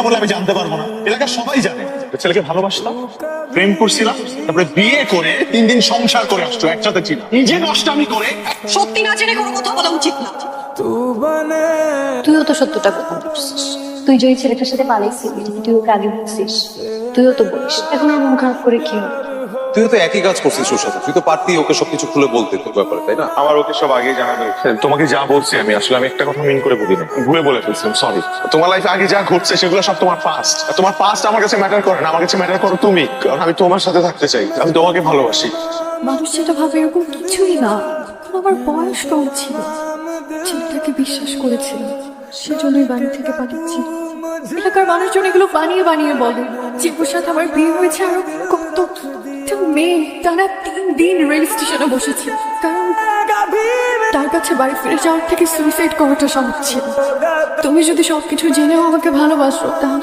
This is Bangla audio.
বলে আমি জানতে পারবো না? এলাকার সবাই জানে ছেলেকে ভালোবাসতাম, প্রেম করছিলাম, তারপরে বিয়ে করে 3 দিন সংসার করে আসছো, একসাথে ছিল, নিজে নষ্টামি করে। সত্যি না জেনে কোনো কথা বলা উচিত না। তুইও তো সত্যটা গোপন করছিস। তুই যে ওই ছেলেটার সাথে পালাইছিলি, তুই ওকে আগে বলছিস, তুইও তো বলিস। এখন আর মন খারাপ করে কি হবে? তুইও তো একই কাজ করছিস ওর সাথে, তুই তো পারতি ওকে সবকিছু খুলে বলতে তোর ব্যাপারে, তাই না? আমার ওকে সব আগেই জানা রয়েছে। তোমাকে যা বলছি আমি আসলে আমি একটা কথা মিন করে বলি না, ভুলে বলে ফেলছিলাম, সরি। তোমার লাইফে আগে যা ঘটছে সেগুলো সব তোমার পাস্ট। তোমার পাস্ট আমার কাছে ম্যাটার করে না, আমার কাছে ম্যাটার করো তুমি। কারণ আমি তোমার সাথে থাকতে চাই, আমি তোমাকে ভালোবাসি। মানুষ যেটা ভাবে এরকম কিছুই না। তখন আমার বয়স কম ছিল, ছেলেটাকে বিশ্বাস করেছিল, সেজন্যই বাড়ি থেকে পাঠিয়েছি। এলাকার মানুষজন এগুলো বানিয়ে বানিয়ে বলে যে ওর সাথে আমার বিয়ে হয়েছে। আরো কত একটা মেয়ে টানা 3 দিন রেল স্টেশনে বসেছে, কারণ তার কাছে বাড়ি ফিরে যাওয়ার থেকে সুইসাইড করাটা সহজ ছিল। তুমি যদি সবকিছু জেনেও আমাকে ভালোবাসো, তাহলে